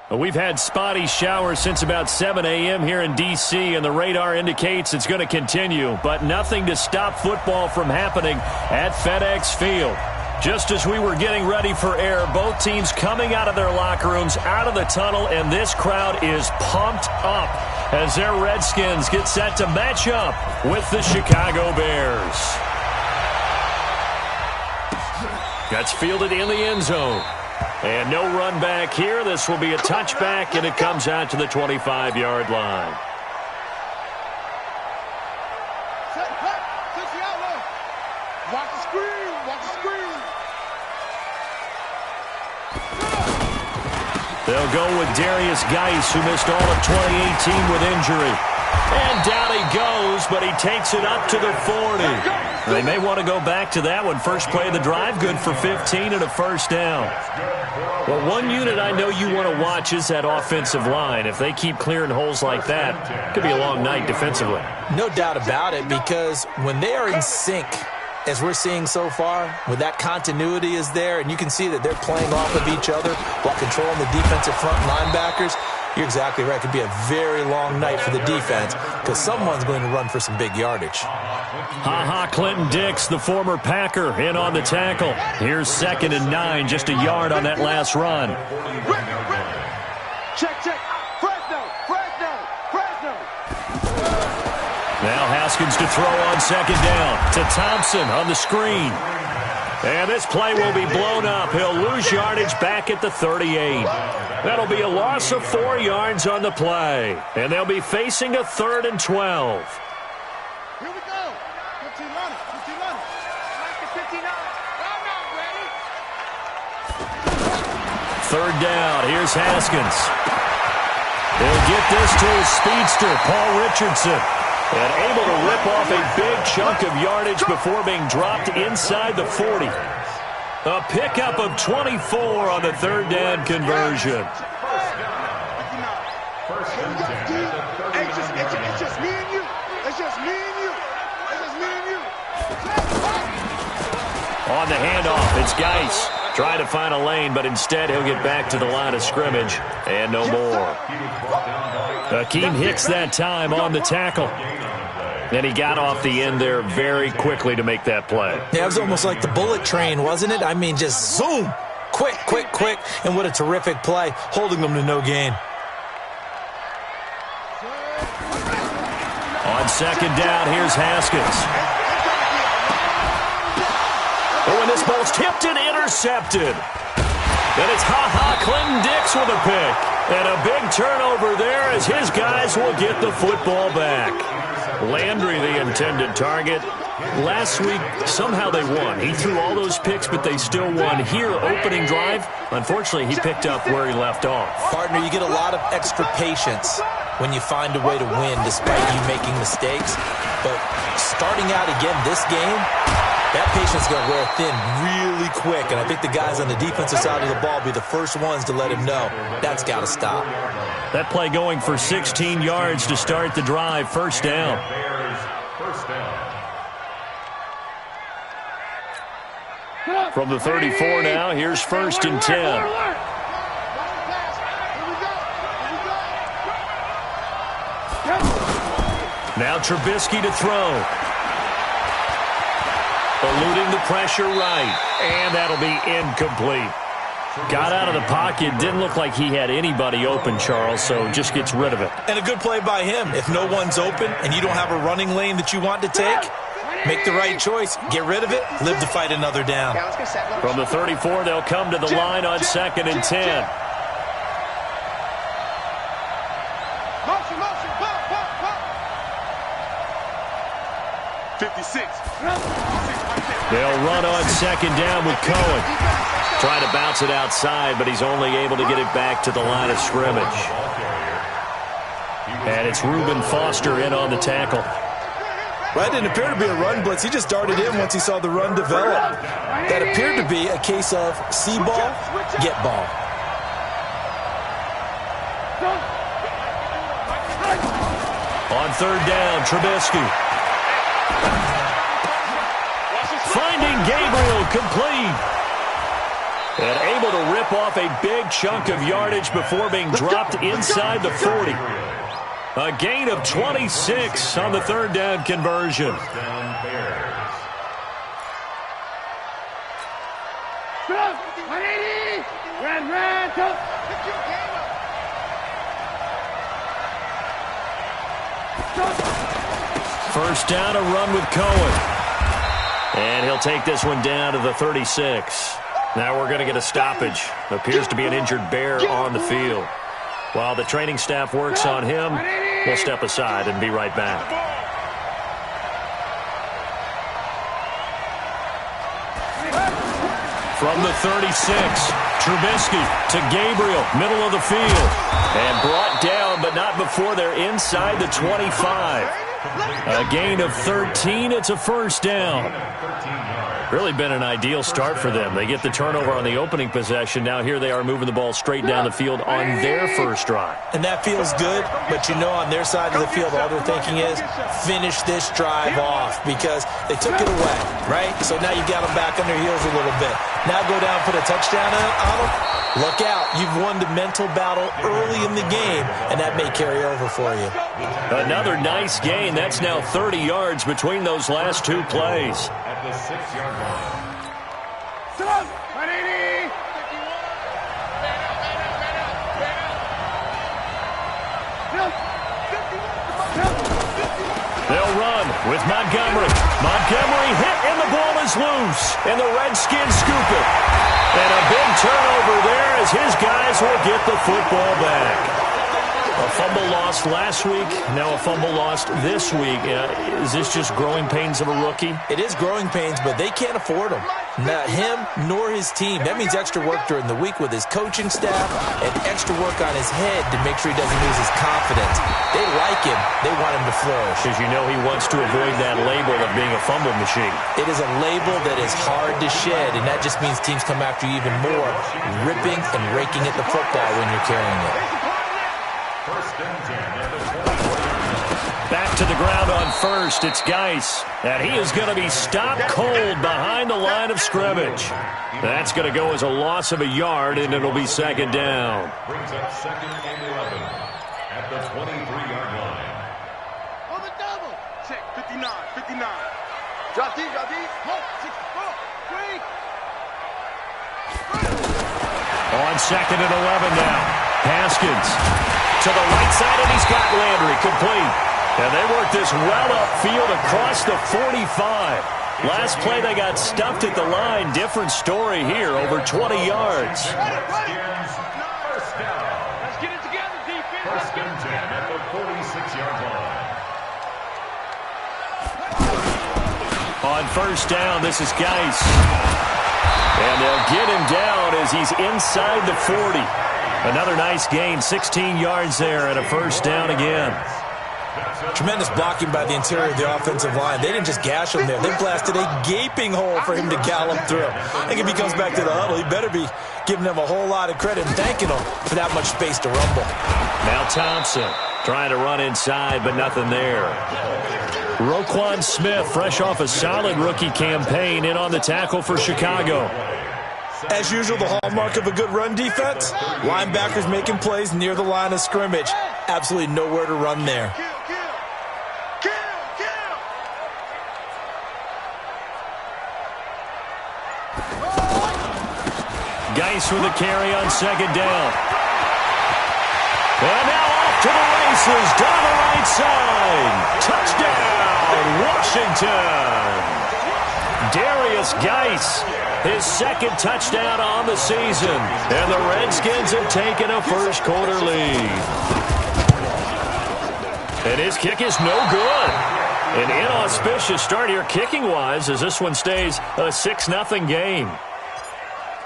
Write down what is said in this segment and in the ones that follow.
We've had spotty showers since about 7 a.m. here in D.C., and the radar indicates it's going to continue, but nothing to stop football from happening at FedEx Field. Just as we were getting ready for air, both teams coming out of their locker rooms, out of the tunnel, and this crowd is pumped up as their Redskins get set to match up with the Chicago Bears. That's fielded in the end zone. And no run back here. This will be a touchback, and it comes out to the 25-yard line. Watch the screen. Watch the screen. They'll go with Darius Geis, who missed all of 2018 with injury. And down he goes, but he takes it up to the 40. They may want to go back to that one. First play of the drive, good for 15 and a first down. Well, one unit I know you want to watch is that offensive line. If they keep clearing holes like that, it could be a long night defensively. No doubt about it, because when they are in sync, as we're seeing so far, when that continuity is there, and you can see that they're playing off of each other while controlling the defensive front linebackers, you're exactly right. It could be a very long night for the defense because someone's going to run for some big yardage. Clinton Dix, the former Packer, in on the tackle. Here's 2nd and 9, just a yard on that last run. Check. Fresno. Now Haskins to throw on 2nd down to Thompson on the screen. And this play will be blown up. He'll lose yardage back at the 38. That'll be a loss of 4 yards on the play. And they'll be facing a 3rd and 12. Here we go. 15 running. Like the 59. I'm not ready. 3rd down. Here's Haskins. He'll get this to his speedster, Paul Richardson. And able to rip off a big chunk of yardage before being dropped inside the 40. A pickup of 24 on the 3rd down conversion. It's just me and you. It's just me and you. On the handoff, it's Geis. Trying to find a lane, but instead he'll get back to the line of scrimmage. And no more. Akeem Hicks that time on the tackle. And he got off the end there very quickly to make that play. Yeah, it was almost like the bullet train, wasn't it? I mean, just zoom. Quick. And what a terrific play, holding them to no gain. On 2nd down, here's Haskins. Oh, and this ball's tipped and intercepted. And it's Clinton Dix with a pick. And a big turnover there as his guys will get the football back. Landry, the intended target. Last week, somehow they won. He threw all those picks, but they still won. Here, opening drive, unfortunately, he picked up where he left off. Partner, you get a lot of extra patience when you find a way to win despite you making mistakes. But starting out again this game, that patience is going to wear thin really quick, and I think the guys on the defensive side of the ball will be the first ones to let him know that's got to stop. That play going for 16 yards to start the drive. First down. From the 34 now, here's 1st and 10. Now Trubisky to throw. Eluding the pressure right. And that'll be incomplete. Got out of the pocket. Didn't look like he had anybody open, Charles, so just gets rid of it. And a good play by him. If no one's open and you don't have a running lane that you want to take, make the right choice. Get rid of it. Live to fight another down. From the 34, they'll come to the line on 2nd and 10. Motion. 56. They'll run on 2nd down with Cohen. Trying to bounce it outside, but he's only able to get it back to the line of scrimmage. And it's Reuben Foster in on the tackle. Well, it didn't appear to be a run blitz. He just darted in once he saw the run develop. That appeared to be a case of see ball, get ball. On 3rd down, Trubisky. Finding Gabriel complete. And able to rip off a big chunk of yardage before being dropped inside the 40. A gain of 26 on the third down conversion. First down, a run with Cohen. And he'll take this one down to the 36. Now we're going to get a stoppage. Appears to be an injured Bear on the field. While the training staff works on him, we'll step aside and be right back. From the 36, Trubisky to Gabriel, middle of the field. And brought down, but not before they're inside the 25. A gain of 13. It's a first down. Really been an ideal start for them. They get the turnover on the opening possession. Now here they are moving the ball straight down the field on their first drive. And that feels good, but you know on their side of the field all they're thinking is finish this drive off because they took it away, right? So now you've got them back on their heels a little bit. Now go down, put a touchdown on them. Look out. You've won the mental battle early in the game, and that may carry over for you. Another nice gain. That's now 30 yards between those last two plays. At the 6-yard line. They'll run with Montgomery. Montgomery hit, and the ball is loose. And the Redskins scoop it. And a big turnover there as his guys will get the football back. A fumble lost last week, now a fumble lost this week. Is this just growing pains of a rookie? It is growing pains, but they can't afford them. Not him nor his team. That means extra work during the week with his coaching staff and extra work on his head to make sure he doesn't lose his confidence. They like him. They want him to flourish. Because you know he wants to avoid that label of being a fumble machine. It is a label that is hard to shed, and that just means teams come after you even more, ripping and raking at the football when you're carrying it. Back to the ground on first. It's Geis. And he is going to be stopped cold behind the line of scrimmage. That's going to go as a loss of a yard, and it'll be second down. Brings up second and 11 at the 23-yard line. On the double. Check. 59. 59. Drop D. Drop D. Hold. 6. On second and 11 now. Haskins to the right side, and he's got Landry complete. And they work this well upfield across the 45. Last play they got stuffed at the line. Different story here, over 20 yards. First down. Let's get it together, defense. First and 10 at the 46-yard line. On first down, this is Geis. And they'll get him down as he's inside the 40. Another nice gain, 16 yards there, and a first down again. Tremendous blocking by the interior of the offensive line. They didn't just gash him there. They blasted a gaping hole for him to gallop through. I think if he comes back to the huddle, he better be giving them a whole lot of credit and thanking them for that much space to rumble. Now Thompson trying to run inside, but nothing there. Roquan Smith, fresh off a solid rookie campaign, in on the tackle for Chicago. As usual, the hallmark of a good run defense, linebackers making plays near the line of scrimmage. Absolutely nowhere to run there. Geis with a carry on second down. And now off to the races down the right side. Touchdown, Washington. Darius Geis, his second touchdown on the season. And the Redskins have taken a first quarter lead. And his kick is no good. An inauspicious start here kicking-wise as this one stays a 6-0 game.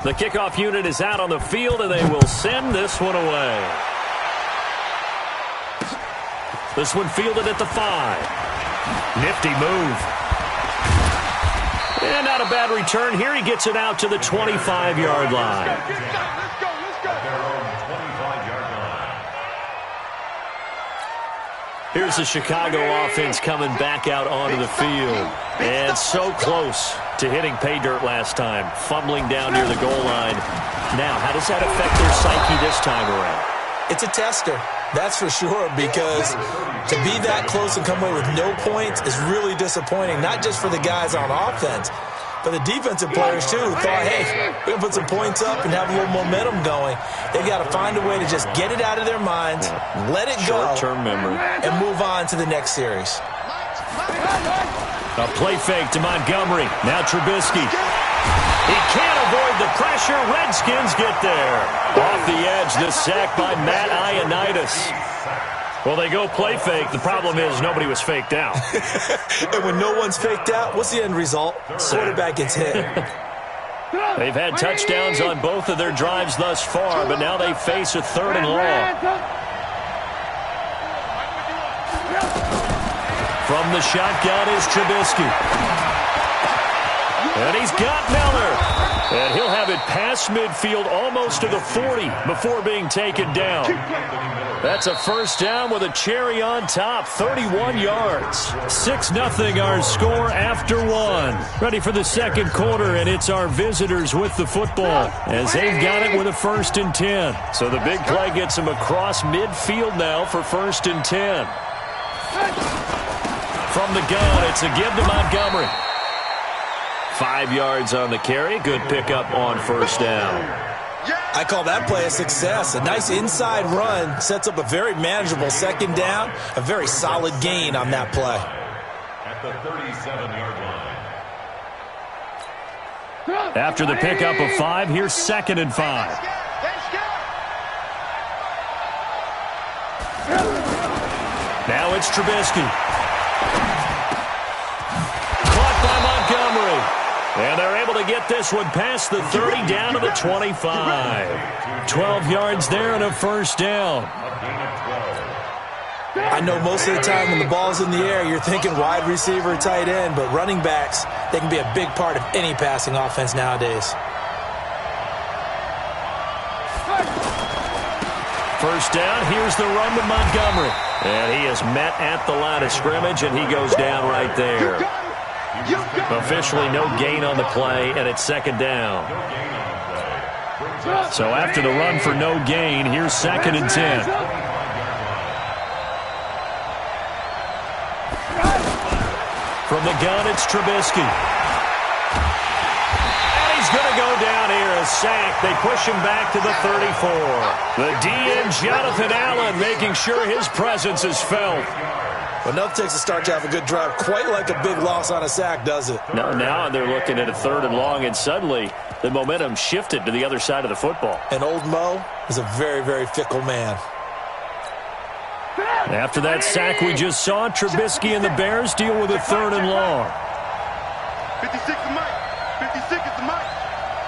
The kickoff unit is out on the field, and they will send this one away. This one fielded at the 5. Nifty move. And not a bad return here. He gets it out to the 25-yard line. At their own 25-yard line. Here's the Chicago offense coming back out onto the field. And so close to hitting pay dirt last time, fumbling down near the goal line. Now, how does that affect their psyche this time around? It's a tester, that's for sure, because to be that close and come away with no points is really disappointing, not just for the guys on offense, but the defensive players, too, who thought, hey, we're going to put some points up and have a little momentum going. They've got to find a way to just get it out of their minds, let it go, short-term memory, and move on to the next series. A play fake to Montgomery. Now Trubisky. He can't avoid the pressure. Redskins get there. Off the edge, the sack by Matt Ioannidis. Well, they go play fake. The problem is nobody was faked out. And when no one's faked out, what's the end result? Quarterback gets hit. They've had touchdowns on both of their drives thus far, but now they face a 3rd and long. From the shotgun is Trubisky. And he's got Miller. And he'll have it past midfield almost to the 40 before being taken down. That's a first down with a cherry on top, 31 yards. 6-0 our score after 1. Ready for the second quarter, and it's our visitors with the football as they've got it with a 1st and 10. So the big play gets them across midfield now for 1st and 10. From the gun, it's a give to Montgomery. 5 yards on the carry. Good pickup on first down. I call that play a success. A nice inside run sets up a very manageable second down. A very solid gain on that play. At the 37-yard line. After the pickup of 5, here's 2nd and 5. Now it's Trubisky. Caught by Montgomery. And they're able to get this one past the 30 down to the 25. 12 yards there and a first down. I know most of the time when the ball's in the air, you're thinking wide receiver, tight end, but running backs, they can be a big part of any passing offense nowadays. First down, here's the run to Montgomery. And he is met at the line of scrimmage, and he goes down right there. Officially no gain on the play, and it's 2nd down. So after the run for no gain, here's 2nd and 10. From the gun, it's Trubisky. And he's going to go down here, a sack. They push him back to the 34. The DN, Jonathan Allen, making sure his presence is felt. Well, nothing takes a start to have a good drive quite like a big loss on a sack, does it? No, now they're looking at a 3rd and long, and suddenly the momentum shifted to the other side of the football. And old Mo is a very, very fickle man. After that sack we just saw, Trubisky and the Bears deal with a 3rd and long. 56 to Mike. 56 is to Mike.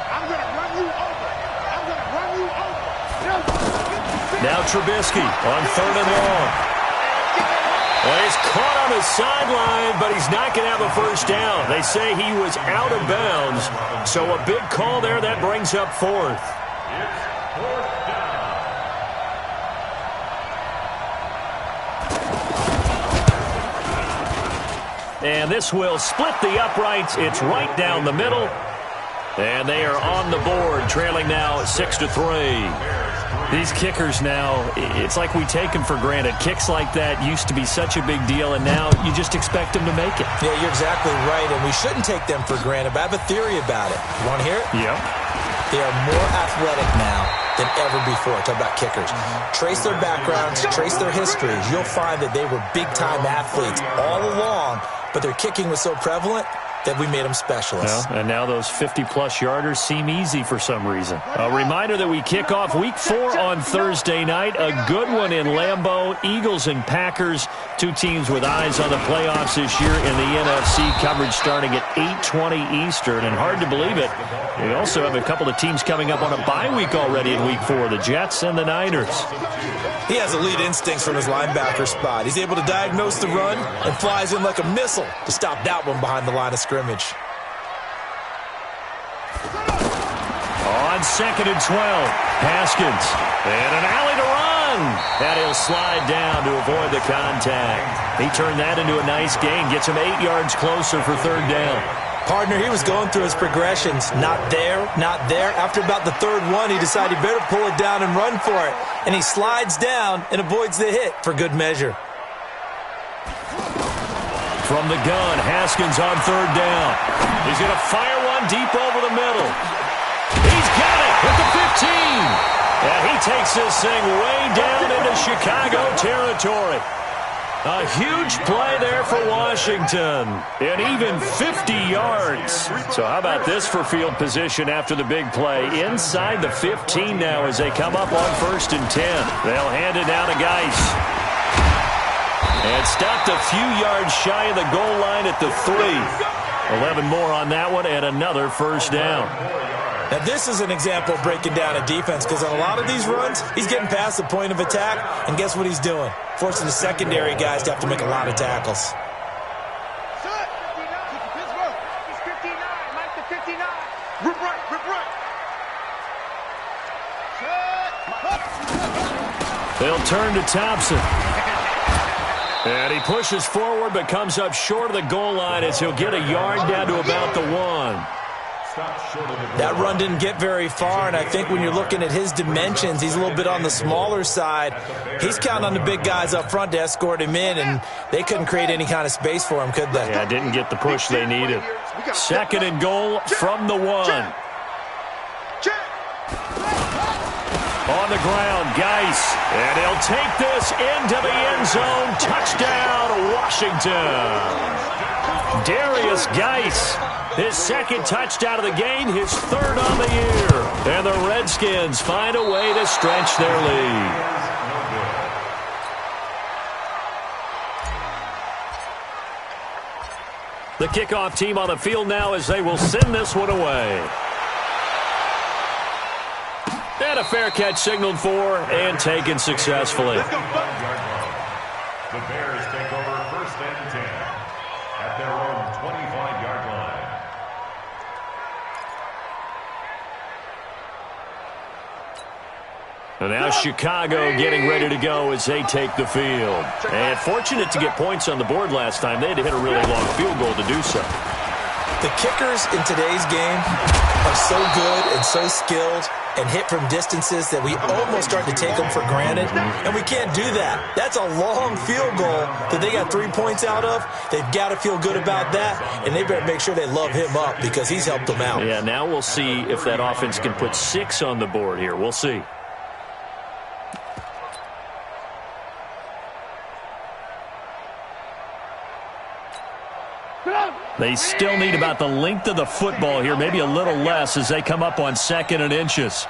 I'm going to run you over. I'm going to run you over. Now Trubisky on 3rd and long. Well, he's caught on the sideline, but he's not going to have a first down. They say he was out of bounds, so a big call there that brings up 4th. And this will split the uprights. It's right down the middle. And they are on the board, trailing now 6-3. These kickers now, it's like we take them for granted. Kicks like that used to be such a big deal, and now you just expect them to make it. Yeah, you're exactly right, and we shouldn't take them for granted, but I have a theory about it. You want to hear it? Yep. They are more athletic now than ever before. Talk about kickers. Trace their backgrounds, trace their histories. You'll find that they were big-time athletes all along, but their kicking was so prevalent that we made them specialists. Well, and now those 50-plus yarders seem easy for some reason. A reminder that we kick off Week 4 on Thursday night. A good one in Lambeau. Eagles and Packers, two teams with eyes on the playoffs this year in the NFC. Coverage starting at 8:20 Eastern. And hard to believe it, we also have a couple of teams coming up on a bye week already in Week 4, the Jets and the Niners. He has elite instincts from his linebacker spot. He's able to diagnose the run and flies in like a missile to stop that one behind the line of scrimmage. On 2nd and 12, Haskins. And an alley to run. And he'll slide down to avoid the contact. He turned that into a nice gain. Gets him 8 yards closer for 3rd down. Partner, he was going through his progressions. Not there, not there. After about the third one, he decided he better pull it down and run for it. And he slides down and avoids the hit for good measure. From the gun, Haskins on third down. He's going to fire one deep over the middle. He's got it at the 15. And he takes this thing way down into Chicago territory. A huge play there for Washington, and even 50 yards. So how about this for field position after the big play? Inside the 15 now as they come up on 1st and 10. They'll hand it down to Geis. And stopped a few yards shy of the goal line at the 3. 11 more on that one, and another first down. Now, this is an example of breaking down a defense because on a lot of these runs, he's getting past the point of attack, and guess what he's doing? Forcing the secondary guys to have to make a lot of tackles. They'll turn to Thompson. And he pushes forward but comes up short of the goal line as he'll get a yard down to about the 1. That run didn't get very far, and I think when you're looking at his dimensions, he's a little bit on the smaller side. He's counting on the big guys up front to escort him in, and they couldn't create any kind of space for him, could they? Yeah, didn't get the push they needed. 2nd and goal from the 1. On the ground, Geis, and he'll take this into the end zone. Touchdown, Washington. Darius Geis, his 2nd touchdown of the game, his 3rd on the year. And the Redskins find a way to stretch their lead. The kickoff team on the field now as they will send this one away. And a fair catch signaled for and taken successfully. The Bears take over 1st and 10 at their own 25-yard line. And now Chicago getting ready to go as they take the field. And fortunate to get points on the board last time. They had to hit a really long field goal to do so. The kickers in today's game are so good and so skilled and hit from distances that we almost start to take them for granted, and we can't do that. That's a long field goal that they got 3 points out of. They've got to feel good about that, and they better make sure they love him up because he's helped them out. Yeah, now we'll see if that offense can put 6 on the board here. We'll see. They still need about the length of the football here, maybe a little less as they come up on 2nd and inches.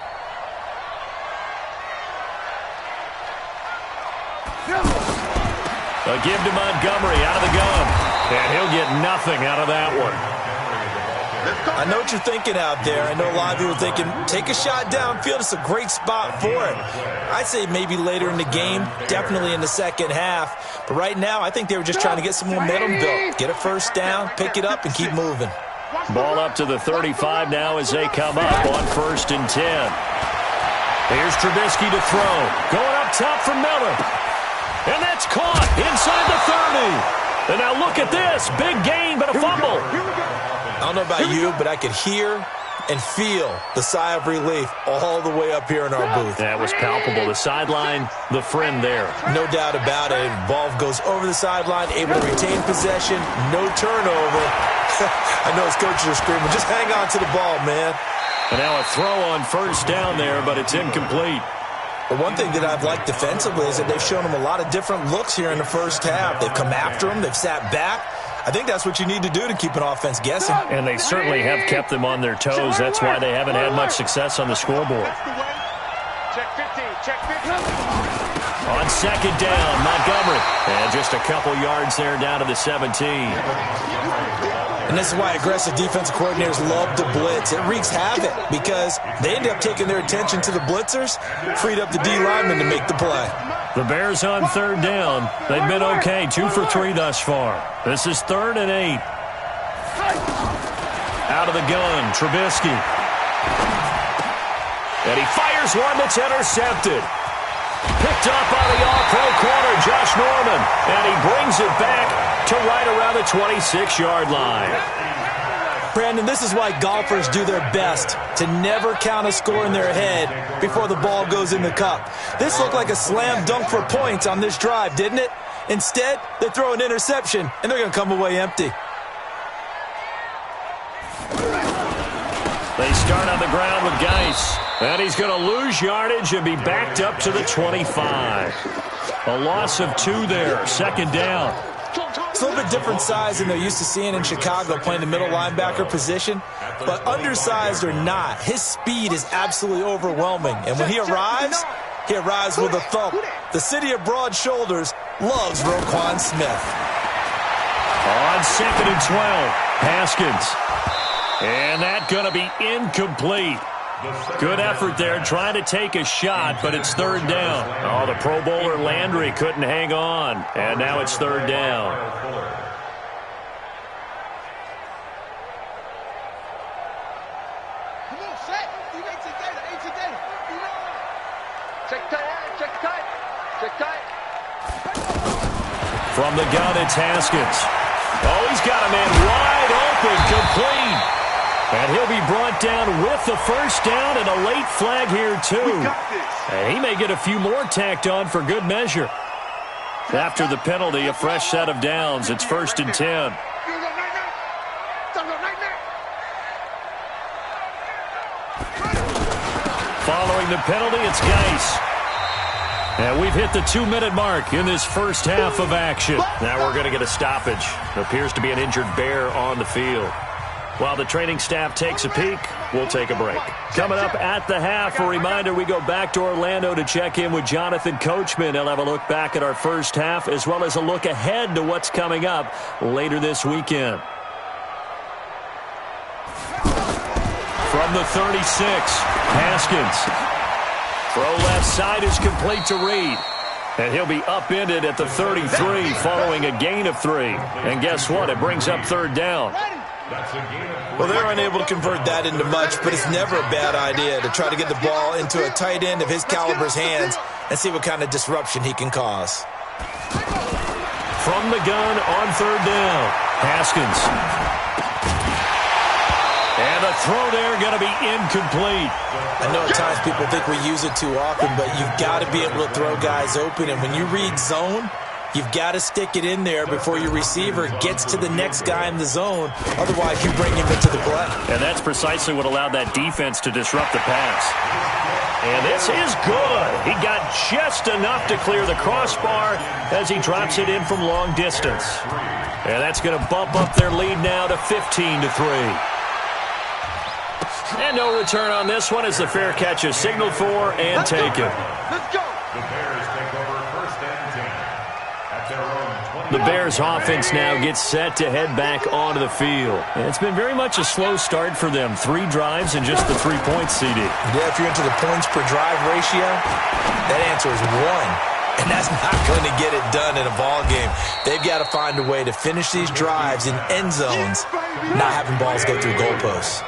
A give to Montgomery out of the gun. And he'll get nothing out of that one. I know what you're thinking out there. I know a lot of you are thinking, take a shot downfield. It's a great spot for it. I'd say maybe later in the game, definitely in the second half. But right now, I think they were just trying to get some momentum built. Get a first down, pick it up, and keep moving. Ball up to the 35 now as they come up on 1st and 10. Here's Trubisky to throw. Going up top for Miller. And that's caught inside the 30. And now look at this. Big gain, but a fumble. I don't know about you, but I could hear and feel the sigh of relief all the way up here in our booth. That was palpable. The sideline, the friend there. No doubt about it. Ball goes over the sideline, able to retain possession, no turnover. I know his coaches are screaming, just hang on to the ball, man. And now a throw on 1st down there, but it's incomplete. But one thing that I've liked defensively is that they've shown him a lot of different looks here in the first half. They've come after him. They've sat back. I think that's what you need to do to keep an offense guessing. And they certainly have kept them on their toes. That's why they haven't had much success on the scoreboard. Check 15, check 15. On 2nd down, Montgomery. And just a couple yards there down to the 17. And this is why aggressive defensive coordinators love to blitz. It wreaks havoc because they end up taking their attention to the blitzers, freed up the D linemen to make the play. The Bears on 3rd down. They've been okay, 2 for 3 thus far. This is 3rd and 8. Out of the gun, Trubisky. And he fires one that's intercepted. Picked up by the all-pro corner, Josh Norman. And he brings it back to right around the 26-yard line. Brandon, this is why golfers do their best to never count a score in their head before the ball goes in the cup. This looked like a slam dunk for points on this drive, didn't it? Instead, they throw an interception, and they're going to come away empty. They start on the ground with Geis. And he's going to lose yardage and be backed up to the 25. A loss of 2 there, second down. It's a little bit different size than they're used to seeing in Chicago, playing the middle linebacker position. But undersized or not, his speed is absolutely overwhelming. And when he arrives with a thump. The city of broad shoulders loves Roquan Smith. On 2nd and 12, Haskins. And that's going to be incomplete. Good effort there, trying to take a shot, but it's 3rd down. Oh, the Pro Bowler Landry couldn't hang on, and now it's 3rd down. Come on, set. You make your data. Ain't your data. Check tight. Check tight. Check tight. From the gun, it's Haskins. Oh, he's got a man wide open, complete. And he'll be brought down with the first down and a late flag here, too. And he may get a few more tacked on for good measure. After the penalty, a fresh set of downs. It's 1st and 10. Following the penalty, it's Geis. And we've hit the 2-minute mark in this first half of action. Now we're going to get a stoppage. Appears to be an injured Bear on the field. While the training staff takes a peek, we'll take a break. Coming up at the half, a reminder, we go back to Orlando to check in with Jonathan Coachman. He'll have a look back at our first half as well as a look ahead to what's coming up later this weekend. From the 36, Haskins. Throw left side is complete to Reed. And he'll be upended at the 33 following a gain of 3. And guess what? It brings up 3rd down. Well, they're unable to convert that into much, but it's never a bad idea to try to get the ball into a tight end of his caliber's hands and see what kind of disruption he can cause. From the gun on 3rd down, Haskins. And a throw there going to be incomplete. I know at times people think we use it too often, but you've got to be able to throw guys open. And when you read zone, you've got to stick it in there before your receiver gets to the next guy in the zone. Otherwise, you bring him into the play. And that's precisely what allowed that defense to disrupt the pass. And this is good. He got just enough to clear the crossbar as he drops it in from long distance. And that's going to bump up their lead now to 15-3. And no return on this one as the fair catch is signaled for and taken. Let's go. The Bears take over 1st and 10 at their own 20. The Bears offense now gets set to head back onto the field. And it's been very much a slow start for them. 3 drives and just the 3 points, CD. Yeah, if you're into the points per drive ratio, that answer is 1. And that's not going to get it done in a ball game. They've got to find a way to finish these drives in end zones, not having balls go through goalposts.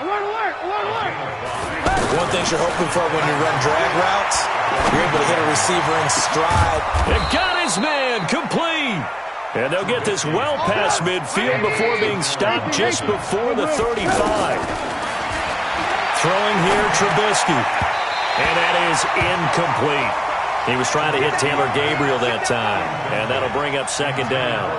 One thing you're hoping for when you run drag routes, you're able to hit a receiver in stride. And got his man complete. And they'll get this well past midfield before being stopped just before the 35. Throwing here, Trubisky. And that is incomplete. He was trying to hit Taylor Gabriel that time. And that'll bring up 2nd down.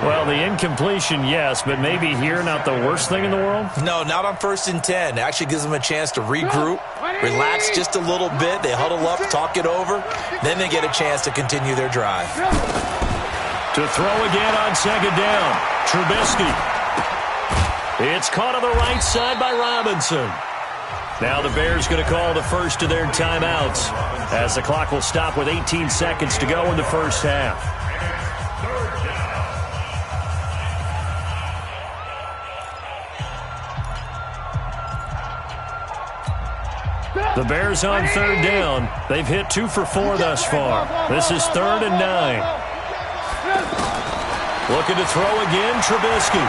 Well, the incompletion, yes, but maybe here not the worst thing in the world? No, not on 1st and 10. It actually gives them a chance to regroup, relax just a little bit. They huddle up, talk it over. Then they get a chance to continue their drive. To throw again on 2nd down, Trubisky. It's caught on the right side by Robinson. Now the Bears going to call the first of their timeouts as the clock will stop with 18 seconds to go in the first half. The Bears on 3rd down. They've hit 2 for 4 thus far. This is 3rd and 9. Looking to throw again, Trubisky.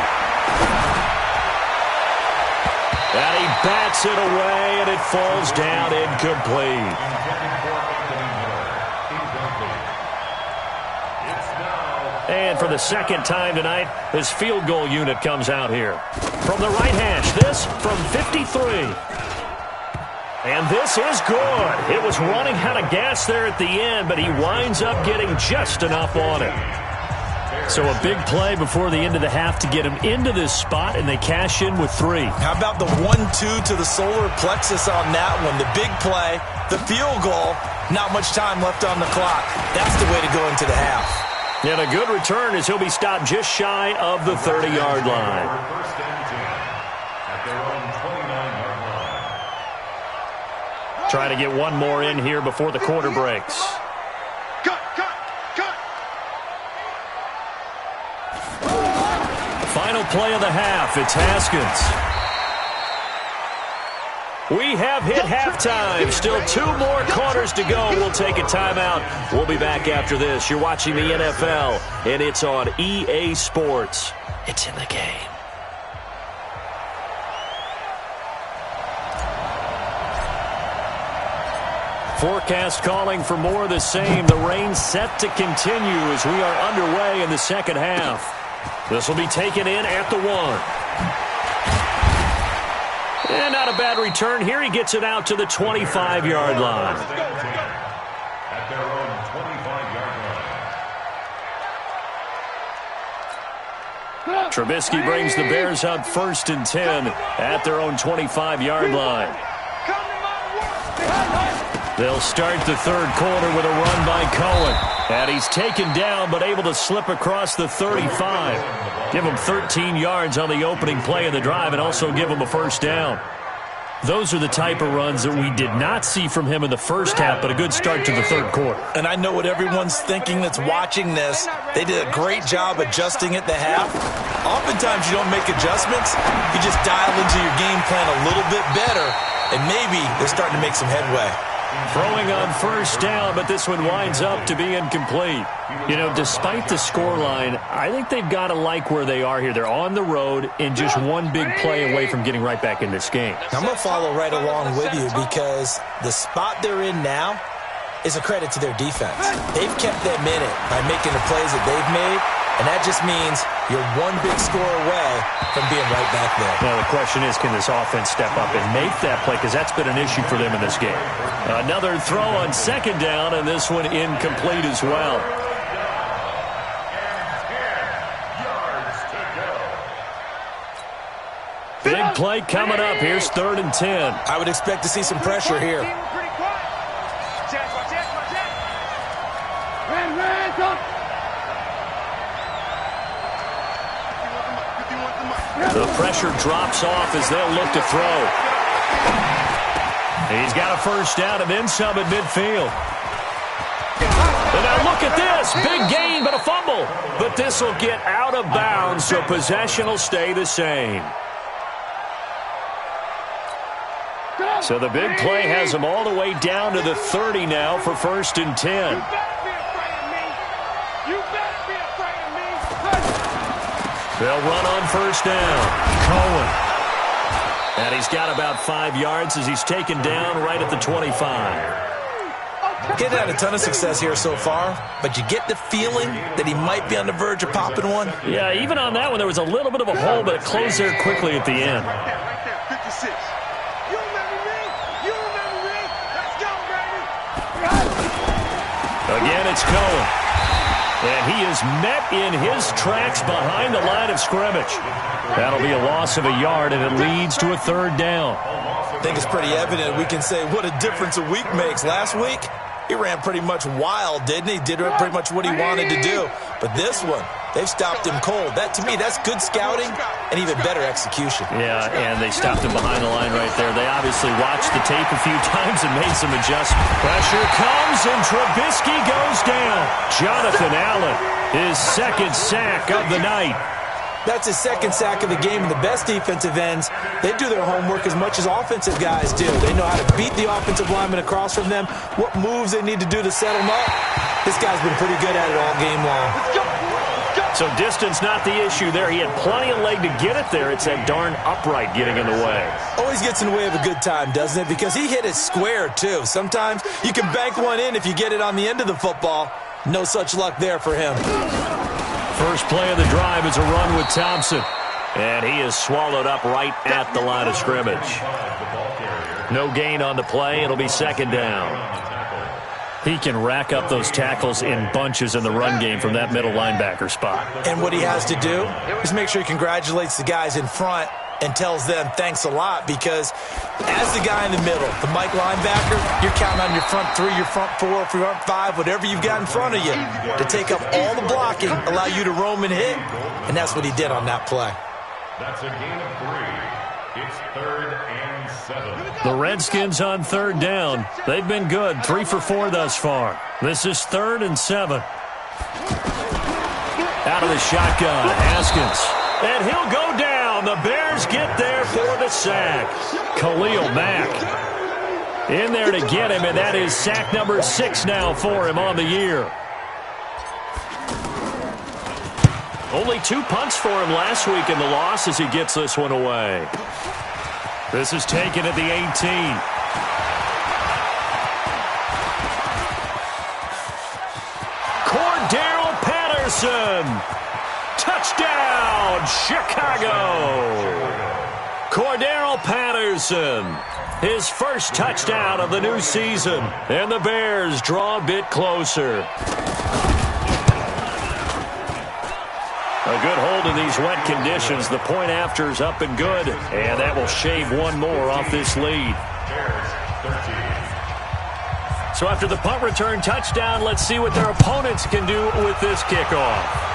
And he bats it away, and it falls down incomplete. It's now And for the second time tonight, his field goal unit comes out here. From the right hash, this from 53. And this is good. It was running out of gas there at the end, but he winds up getting just enough on it. So a big play before the end of the half to get him into this spot, and they cash in with 3. How about the 1-2 to the solar plexus on that one? The big play, the field goal, not much time left on the clock. That's the way to go into the half. And a good return as he'll be stopped just shy of the 30-yard line. First and 10 at their own 29-yard line. Try to get one more in here before the quarter breaks. Cut. Final play of the half. It's Haskins. We have hit halftime. Still 2 more quarters to go. We'll take a timeout. We'll be back after this. You're watching the NFL, and it's on EA Sports. It's in the game. Forecast calling for more of the same. The rain set to continue as we are underway in the second half. This will be taken in at the 1. And not a bad return here. He gets it out to the 25-yard line. At their own 25-yard line. Trubisky brings the Bears up first and 10 at their own 25-yard line. They'll start the third quarter with a run by Cohen. And he's taken down but able to slip across the 35. Give him 13 yards on the opening play of the drive and also give him a first down. Those are the type of runs that we did not see from him in the first half, but a good start to the third quarter. And I know what everyone's thinking that's watching this. They did a great job adjusting at the half. Oftentimes you don't make adjustments. You just dial into your game plan a little bit better, and maybe they're starting to make some headway. Throwing on first down, but this one winds up to be incomplete. You know, despite the scoreline, I think they've got to like where they are here. They're on the road and just one big play away from getting right back in this game. I'm going to follow right along with you because the spot they're in now is a credit to their defense. They've kept them in it by making the plays that they've made, and that just means you're one big score away from being right back there. Now, the question is, can this offense step up and make that play? Because that's been an issue for them in this game. Another throw on second down, and this one incomplete as well. Big play coming up. Here's 3rd and 10. I would expect to see some pressure here. The pressure drops off as they'll look to throw. He's got a first down and then some at midfield. And now look at this. Big gain, but a fumble. But this will get out of bounds, so possession will stay the same. So the big play has them all the way down to the 30 now for 1st and 10. They'll run on first down. Cohen. And he's got about 5 yards as he's taken down right at the 25. Getting had a ton of success here so far, but you get the feeling that he might be on the verge of popping one. Yeah, even on that one, there was a little bit of a hole, but it closed there quickly at the end. Right there, 56. You remember me? You remember me? Let's go, baby. Again, it's Cohen. And he is met in his tracks behind the line of scrimmage. That'll be a loss of a yard, and it leads to a 3rd down. I think it's pretty evident we can say what a difference a week makes. Last week, he ran pretty much wild, didn't he? Did pretty much what he wanted to do. But this one, they've stopped him cold. That, to me, that's good scouting and even better execution. Yeah, and they stopped him behind the line right there. They obviously watched the tape a few times and made some adjustments. Pressure comes, and Trubisky goes down. Jonathan Allen, his 2nd sack of the night. That's his 2nd sack of the game, and the best defensive ends, they do their homework as much as offensive guys do. They know how to beat the offensive lineman across from them, what moves they need to do to set them up. This guy's been pretty good at it all game long. So distance not the issue there. He had plenty of leg to get it there. It's that darn upright getting in the way. Always gets in the way of a good time, doesn't it? Because he hit it square, too. Sometimes you can bank one in if you get it on the end of the football. No such luck there for him. First play of the drive is a run with Thompson. And he is swallowed up right at the line of scrimmage. No gain on the play. It'll be second down. He can rack up those tackles in bunches in the run game from that middle linebacker spot. And what he has to do is make sure he congratulates the guys in front and tells them thanks a lot, because as the guy in the middle, the Mike linebacker, you're counting on your front three, your front four, front five, whatever you've got in front of you to take up all the blocking, allow you to roam and hit, and that's what he did on that play. That's a gain of 3. It's 3rd and 7. The Redskins on third down. They've been good, 3 for 4 thus far. This is 3rd and 7. Out of the shotgun, Haskins. And he'll go down. The Bears get there for the sack. Khalil Mack in there to get him, and that is sack number 6 now for him on the year. Only 2 punts for him last week in the loss as he gets this one away. This is taken at the 18. Cordero Patterson. Touchdown, Chicago. Cordero Patterson, his first touchdown of the new season. And the Bears draw a bit closer. A good hold in these wet conditions. The point after is up and good. And that will shave one more off this lead. So after the punt return touchdown, let's see what their opponents can do with this kickoff.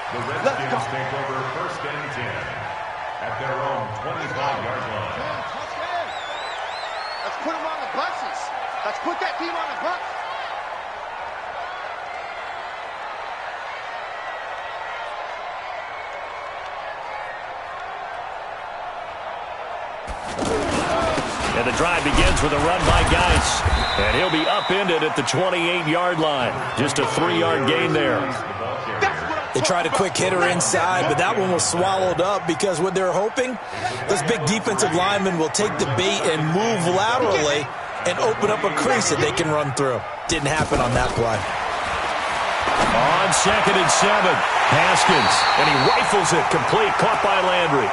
The Redskins take over 1st and 10 at their own 25-yard line. Let's put them on the buses. Let's put that team on the bus. And the drive begins with a run by Geis. And he'll be upended at the 28-yard line. Just a 3-yard gain there. They tried a quick hitter inside, but that one was swallowed up because what they're hoping, those big defensive linemen will take the bait and move laterally and open up a crease that they can run through. Didn't happen on that play. On 2nd and 7, Haskins, and he rifles it complete, caught by Landry.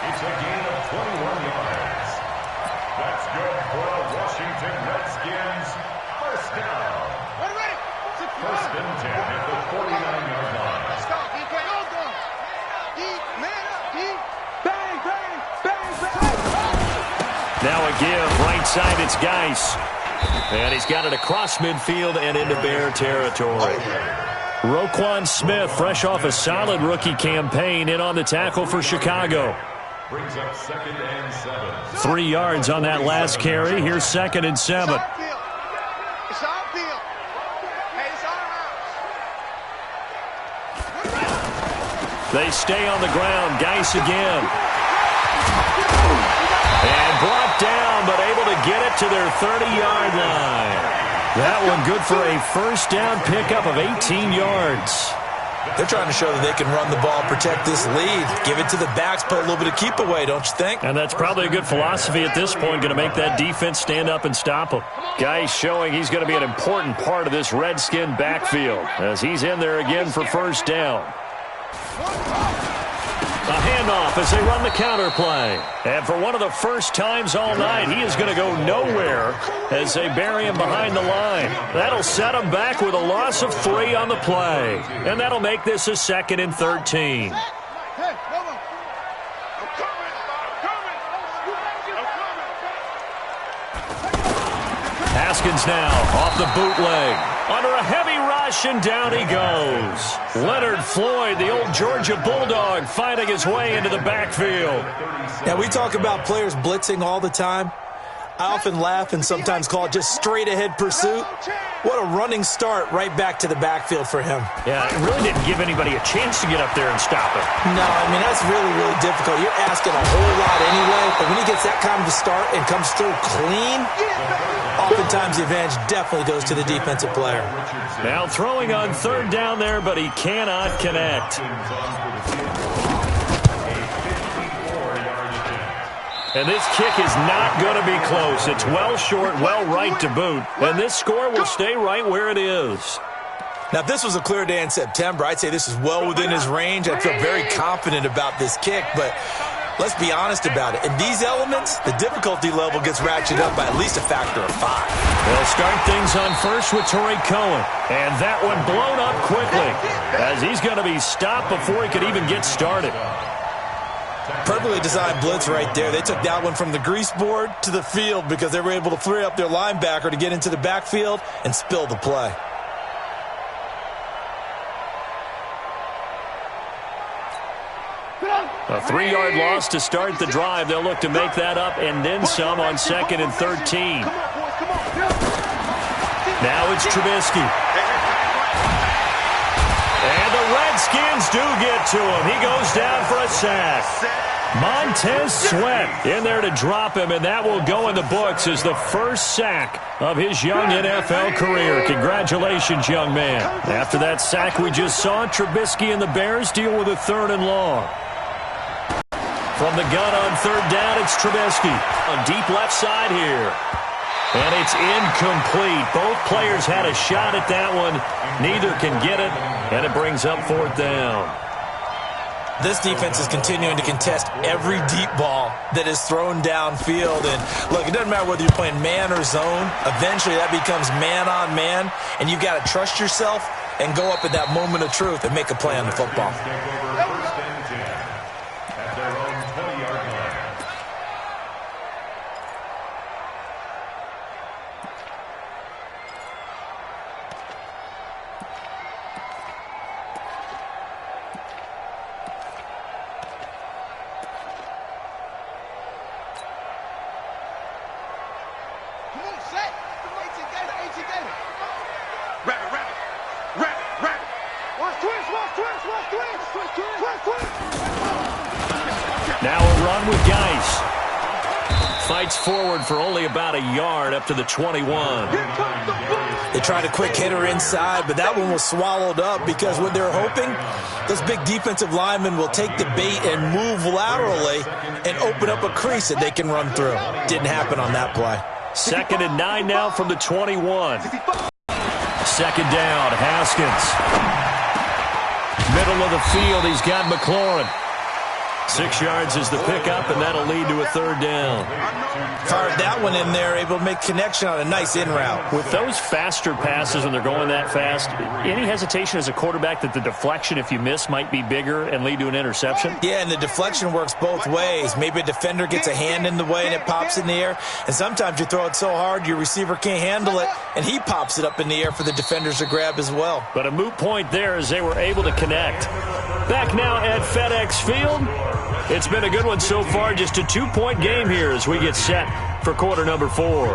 It's a gain of 21 yards. That's good for a Washington Redskins first down. 1st and 10 at the 49-yard line. Let's go, D. Go. D, man up, D. Bang, bang, bang, bang. Now a give, right side, it's Geis. And he's got it across midfield and into Bear territory. Roquan Smith, fresh off a solid rookie campaign, in on the tackle for Chicago. Brings up 2nd and 7. 3 yards on that last carry. Here's 2nd and 7. It's our field. Hey, it's our house. They stay on the ground. Geis again. And brought down, but able to get it to their 30-yard line. That one good for a first down pickup of 18 yards. They're trying to show that they can run the ball, protect this lead, give it to the backs, put a little bit of keep away, don't you think? And that's probably a good philosophy at this point, going to make that defense stand up and stop them. Geis showing he's going to be an important part of this Redskin backfield as he's in there again for first down. A handoff as they run the counter play. And for one of the first times all night, he is going to go nowhere as they bury him behind the line. That'll set him back with a loss of 3 on the play. And that'll make this a 2nd and 13. Haskins now off the bootleg. Under a heavy rush, and down he goes. Leonard Floyd, the old Georgia Bulldog, finding his way into the backfield. Now, we talk about players blitzing all the time. I often laugh and sometimes call it just straight-ahead pursuit. What a running start right back to the backfield for him. Yeah, it really didn't give anybody a chance to get up there and stop it. No, I mean, that's really, really difficult. You're asking a whole lot anyway, but when he gets that kind of a start and comes through clean, oftentimes the advantage definitely goes to the defensive player. Now throwing on third down there, but he cannot connect. And this kick is not going to be close. It's well short, well right to boot. And this score will stay right where it is. Now, if this was a clear day in September, I'd say this is well within his range. I feel very confident about this kick, but let's be honest about it. In these elements, the difficulty level gets ratcheted up by at least a factor of 5. They'll start things on first with Torrey Cohen. And that one blown up quickly as he's going to be stopped before he could even get started. Perfectly designed blitz right there. They took that one from the grease board to the field because they were able to free up their linebacker to get into the backfield and spill the play. A 3-yard loss to start the drive. They'll look to make that up and then some on 2nd and 13. Now it's Trubisky. And the Redskins do get to him. He goes down for a sack. Montez Sweat in there to drop him, and that will go in the books as the first sack of his young NFL career. Congratulations, young man. After that sack we just saw, Trubisky and the Bears deal with a 3rd and long. From the gun on 3rd down, it's Trubisky on deep left side here. And it's incomplete. Both players had a shot at that one. Neither can get it, and it brings up 4th down. This defense is continuing to contest every deep ball that is thrown downfield. And, look, it doesn't matter whether you're playing man or zone. Eventually that becomes man on man, and you've got to trust yourself and go up at that moment of truth and make a play on the football. Now a run with Geis. Fights forward for only about a yard up to the 21. They tried a quick hitter inside, but that one was swallowed up because what they're hoping, those big defensive linemen will take the bait and move laterally and open up a crease that they can run through. Didn't happen on that play. 2nd and 9 now from the 21. 2nd down, Haskins. Middle of the field, he's got McLaurin. 6 yards is the pickup, and that'll lead to a 3rd down. Fired that one in there, able to make connection on a nice in route. With those faster passes when they're going that fast, any hesitation as a quarterback that the deflection, if you miss, might be bigger and lead to an interception? Yeah, and the deflection works both ways. Maybe a defender gets a hand in the way and it pops in the air, and sometimes you throw it so hard your receiver can't handle it, and he pops it up in the air for the defenders to grab as well. But a moot point there as they were able to connect. Back now at FedEx Field. It's been a good one so far, just a 2-point game here as we get set for quarter number 4.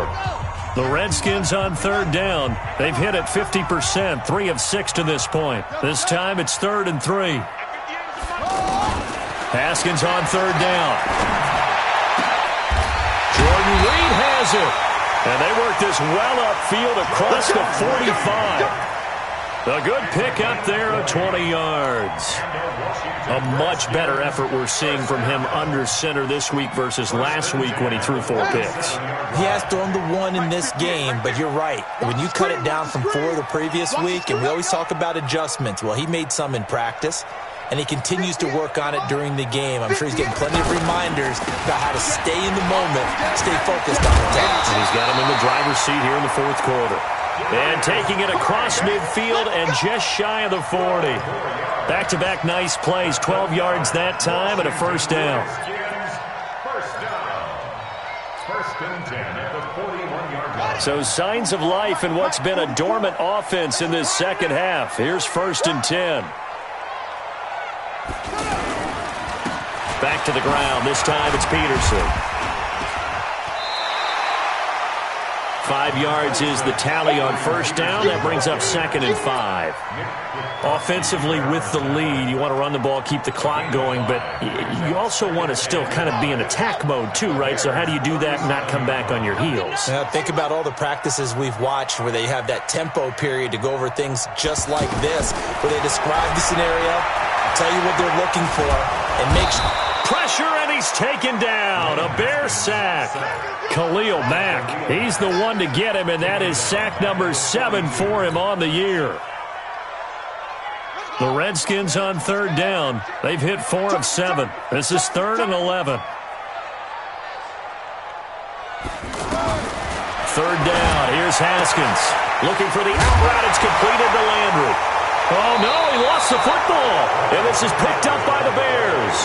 The Redskins on 3rd down. They've hit it 50%, 3 of 6 to this point. This time it's 3rd and 3. Haskins on 3rd down. Jordan Reed has it. And they work this well upfield across the 45. A good pick up there of 20 yards. A much better effort we're seeing from him under center this week versus last week when he threw 4 picks. He has thrown the 1 in this game, but you're right. When you cut it down from 4 the previous week, and we always talk about adjustments, well, he made some in practice, and he continues to work on it during the game. I'm sure he's getting plenty of reminders about how to stay in the moment, stay focused on the task. And he's got him in the driver's seat here in the 4th quarter. And taking it across midfield and just shy of the 40. Back-to-back nice plays, 12 yards that time and a 1st down. First and 10 at the 41-yard line. So signs of life in what's been a dormant offense in this second half. Here's 1st and 10. Back to the ground. This time it's Peterson. 5 yards is the tally on 1st down. That brings up 2nd and 5. Offensively with the lead, you want to run the ball, keep the clock going, but you also want to still kind of be in attack mode too, right? So how do you do that and not come back on your heels? Think about all the practices we've watched where they have that tempo period to go over things just like this, where they describe the scenario, tell you what they're looking for, and make pressure, and he's taken down. A Bear sack. Khalil Mack, he's the one to get him, and that is sack number 7 for him on the year. The Redskins on third down. They've hit 4 of 7. This is 3rd and 11. Third down. Here's Haskins. Looking for the out route. It's completed to Landry. Oh, no, he lost the football. And this is picked up by the Bears.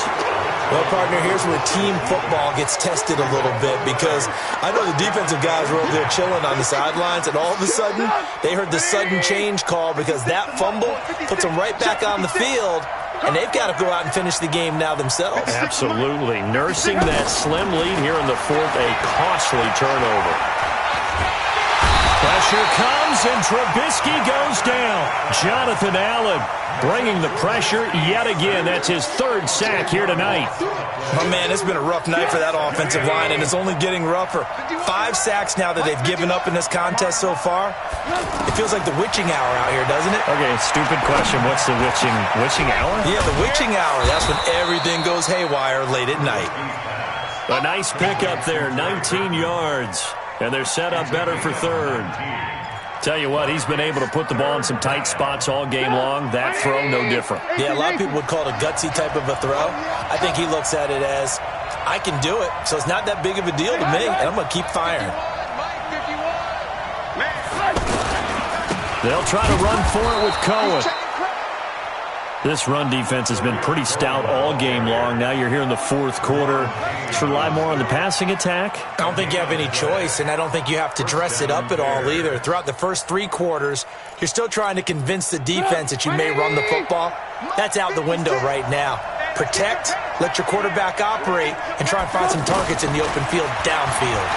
Well, partner, here's where team football gets tested a little bit, because I know the defensive guys were over there chilling on the sidelines, and all of a sudden they heard the sudden change call because that fumble puts them right back on the field, and they've got to go out and finish the game now themselves. Absolutely. Nursing that slim lead here in the 4th, a costly turnover. Pressure comes, and Trubisky goes down. Jonathan Allen bringing the pressure yet again. That's his 3rd sack here tonight. My man, it's been a rough night for that offensive line, and it's only getting rougher. 5 sacks now that they've given up in this contest so far. It feels like the witching hour out here, doesn't it? Okay, stupid question. What's the witching hour? Yeah, the witching hour. That's when everything goes haywire late at night. A nice pickup there, 19 yards. And they're set up better for 3rd. Tell you what, he's been able to put the ball in some tight spots all game long. That throw, no different. Yeah, a lot of people would call it a gutsy type of a throw. I think he looks at it as, I can do it, so it's not that big of a deal to me, and I'm going to keep firing. They'll try to run for it with Cohen. This run defense has been pretty stout all game long. Now you're here in the 4th quarter. Just rely more on the passing attack. I don't think you have any choice, and I don't think you have to dress it up at all either. Throughout the first 3 quarters, you're still trying to convince the defense that you may run the football. That's out the window right now. Protect, let your quarterback operate, and try and find some targets in the open field downfield.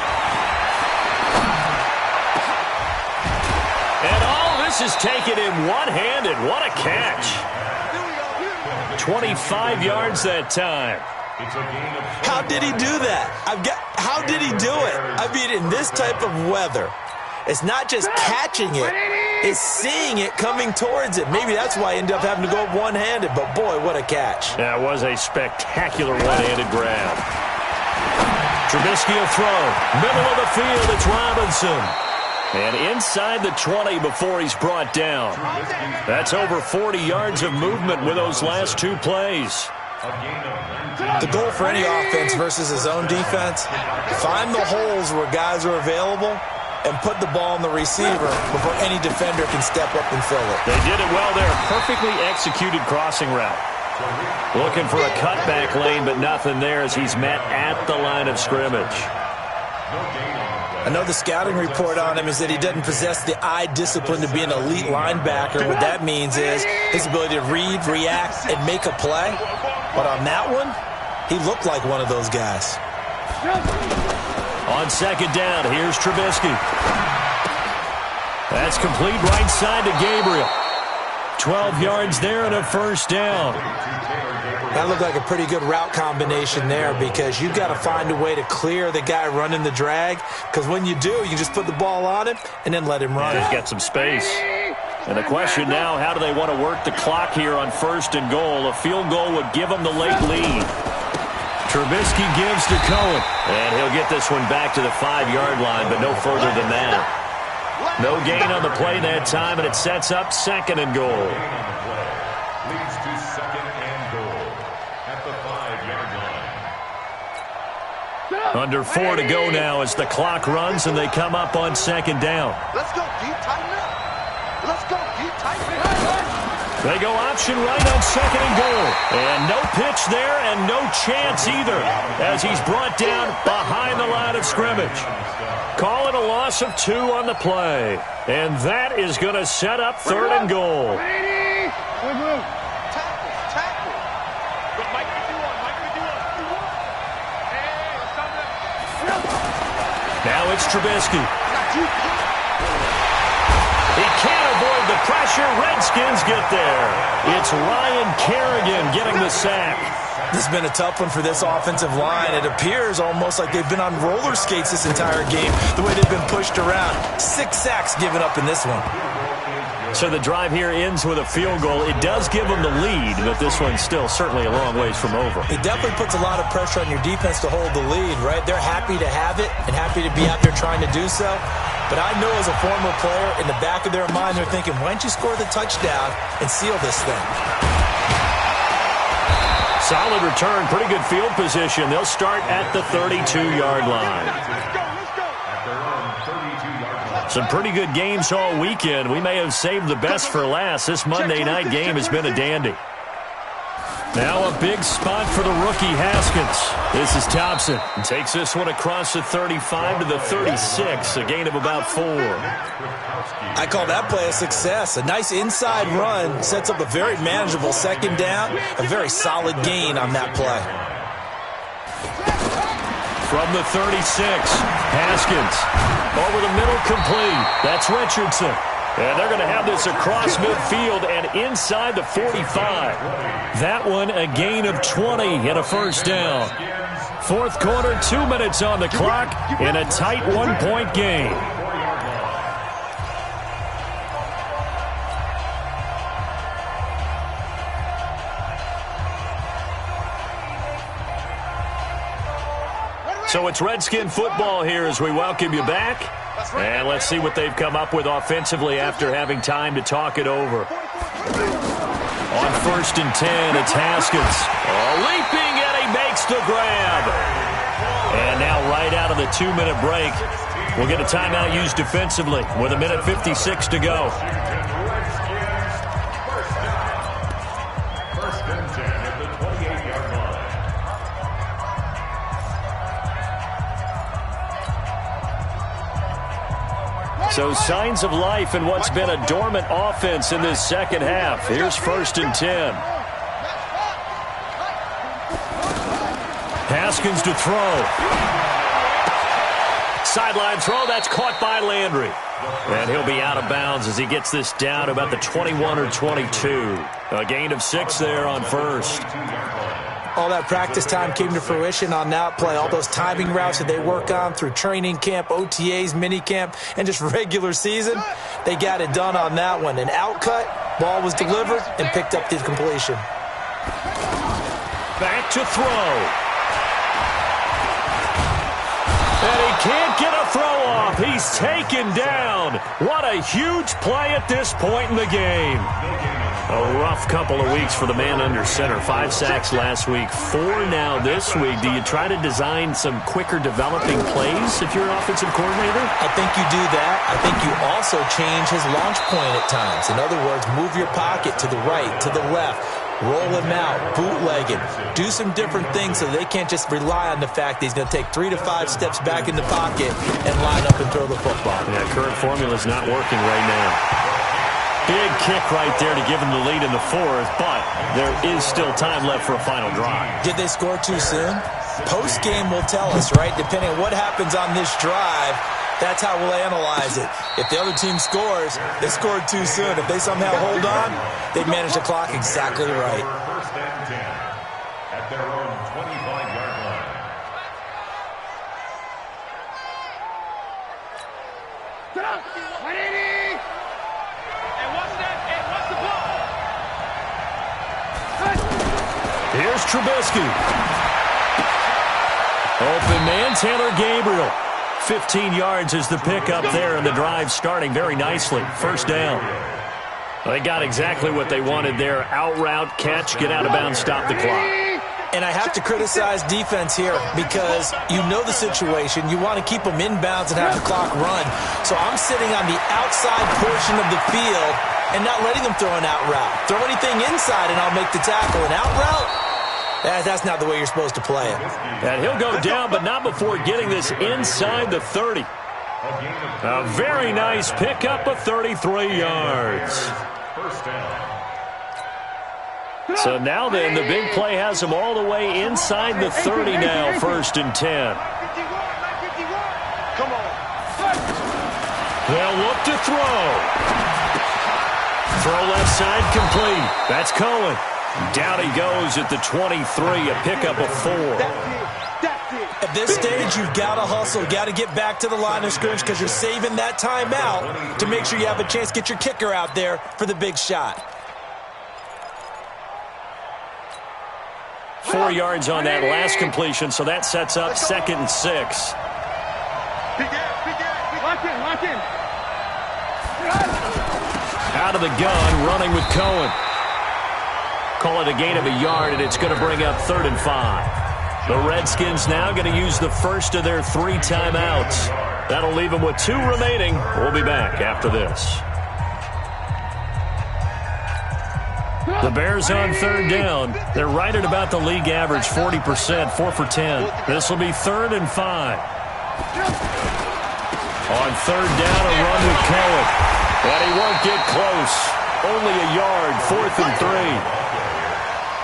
And all this is taken in one-handed. What a catch. 25 yards that time. How did he do that? How did he do it? I mean, in this type of weather, it's not just catching it, it's seeing it coming towards it. Maybe that's why he ended up having to go one-handed, but boy, what a catch. That was a spectacular one-handed grab. Trubisky will throw. Middle of the field, it's Robinson. And inside the 20 before he's brought down. That's over 40 yards of movement with those last 2 plays. The goal for any offense versus his own defense, find the holes where guys are available and put the ball in the receiver before any defender can step up and fill it. They did it well there. Perfectly executed crossing route. Looking for a cutback lane, but nothing there as he's met at the line of scrimmage. I know the scouting report on him is that he doesn't possess the eye discipline to be an elite linebacker. What that means is his ability to read, react, and make a play. But on that one, he looked like one of those guys. On 2nd down, here's Trubisky. That's complete right side to Gabriel. 12 yards there and a 1st down. That looked like a pretty good route combination there, because you've got to find a way to clear the guy running the drag, because when you do, you just put the ball on him and then let him run. He's got some space. And the question now, how do they want to work the clock here on 1st and goal? A field goal would give them the late lead. Trubisky gives to Cohen. And he'll get this one back to the 5-yard line, but no further than that. No gain on the play that time, and it sets up 2nd and goal. Leads to 2nd and goal at the 5-yard line. Under 4 to go now as the clock runs, and they come up on 2nd down. Let's go, deep, tighten up. Let's go, deep, tighten up. They go option right on 2nd and goal. And no pitch there and no chance either as he's brought down behind the line of scrimmage. Call it a loss of 2 on the play. And that is going to set up 3rd and goal. Tackle. But Mike can do one. Hey, now it's Trubisky. He can't avoid the pressure. Redskins get there. It's Ryan Kerrigan getting the sack. This has been a tough one for this offensive line. It appears almost like they've been on roller skates this entire game, the way they've been pushed around. 6 sacks given up in this one. So the drive here ends with a field goal. It does give them the lead, but this one's still certainly a long ways from over. It definitely puts a lot of pressure on your defense to hold the lead, right? They're happy to have it and happy to be out there trying to do so. But I know as a former player, in the back of their mind, they're thinking, why don't you score the touchdown and seal this thing? Solid return, pretty good field position. They'll start at the 32-yard line. Some pretty good games all weekend. We may have saved the best for last. This Monday night game has been a dandy. Now a big spot for the rookie Haskins. This is Thompson. Takes this one across the 35 to the 36, a gain of about 4. I call that play a success. A nice inside run sets up a very manageable second down. A very solid gain on that play. From the 36, Haskins. Over the middle, complete. That's Richardson. And they're going to have this across midfield and inside the 45. That one a gain of 20 and a first down. Fourth quarter, 2 minutes on the clock in a tight 1-point game. So it's Redskin football here as we welcome you back. And let's see what they've come up with offensively after having time to talk it over. On 1st and 10, it's Haskins. Leaping, and he makes the grab. And now right out of the 2-minute break, we'll get a timeout used defensively with 1:56 to go. So signs of life in what's been a dormant offense in this second half. Here's 1st and 10. Haskins to throw. Sideline throw, that's caught by Landry. And he'll be out of bounds as he gets this down about the 21 or 22. A gain of 6 there on 1st. All that practice time came to fruition on that play. All those timing routes that they work on through training camp, OTAs, mini camp, and just regular season, they got it done on that one. An outcut, ball was delivered, and picked up the completion. Back to throw. And he can't get a throw off. He's taken down. What a huge play at this point in the game. A rough couple of weeks for the man under center. 5 sacks last week, 4 now this week. Do you try to design some quicker developing plays if you're an offensive coordinator? I think you do that. I think you also change his launch point at times. In other words, move your pocket to the right, to the left. Roll him out, bootleg him. Do some different things so they can't just rely on the fact that he's going to take 3 to 5 steps back in the pocket and line up and throw the football. Yeah, current formula's not working right now. Big kick right there to give them the lead in the 4th, but there is still time left for a final drive. Did they score too soon? Post-game will tell us, right? Depending on what happens on this drive, that's how we'll analyze it. If the other team scores, they scored too soon. If they somehow hold on, they've managed the clock exactly right. 1st and 10 at their own 25-yard line. Get up! 180! Here's Trubisky. Open man, Taylor Gabriel. 15 yards is the pickup there, and the drive starting very nicely. First down. They got exactly what they wanted there. Out route, catch, get out of bounds, stop the clock. And I have to criticize defense here because you know the situation. You want to keep them inbounds and have the clock run. So I'm sitting on the outside portion of the field and not letting them throw an out route. Throw anything inside and I'll make the tackle. An out route? That's not the way you're supposed to play it. And he'll go down, but not before getting this inside the 30. A very nice pickup of 33 yards. First down. So now then, the big play has them all the way inside the 30 now, 1st and 10. Come on. They'll look to throw. Throw left side complete. That's Cohen. Down he goes at the 23, a pickup of 4. That's it. At this stage, you've got to hustle. You've got to get back to the line of scrimmage because you're saving that timeout to make sure you have a chance to get your kicker out there for the big shot. 4 yards on that last completion, so that sets up 2nd and 6. Big ass. Lock in. Out of the gun, running with Cohen. Call it a gain of a yard, and it's going to bring up 3rd and 5. The Redskins now going to use the first of their 3 timeouts. That'll leave them with 2 remaining. We'll be back after this. The Bears on 3rd down. They're right at about the league average, 40%, 4 for 10. This will be 3rd and 5. On 3rd down, a run with Cohen. And he won't get close. Only a yard, 4th and 3.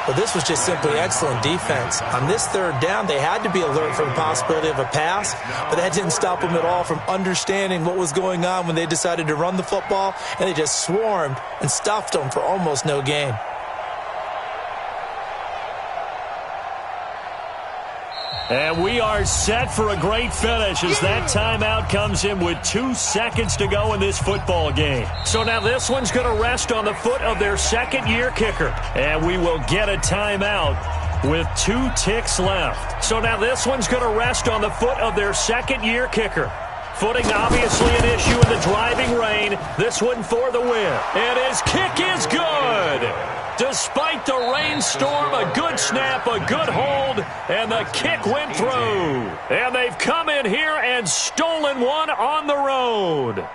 Well, this was just simply excellent defense. On this 3rd down, they had to be alert for the possibility of a pass, but that didn't stop them at all from understanding what was going on when they decided to run the football, and they just swarmed and stuffed them for almost no gain. And we are set for a great finish as that timeout comes in with 2 seconds to go in this football game. So now this one's going to rest on the foot of their 2nd-year kicker. And we will get a timeout with 2 ticks left. So now this one's going to rest on the foot of their 2nd-year kicker. Footing obviously an issue in the driving rain. This one for the win. And his kick is good. Despite the rainstorm, a good snap, a good hold, and the kick went through. And they've come in here and stolen one on the road.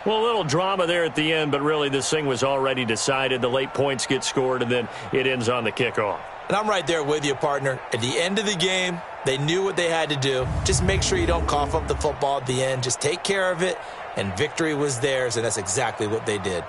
Well, a little drama there at the end, but really this thing was already decided. The late points get scored, and then it ends on the kickoff. And I'm right there with you, partner. At the end of the game, they knew what they had to do. Just make sure you don't cough up the football at the end. Just take care of it, and victory was theirs, and that's exactly what they did.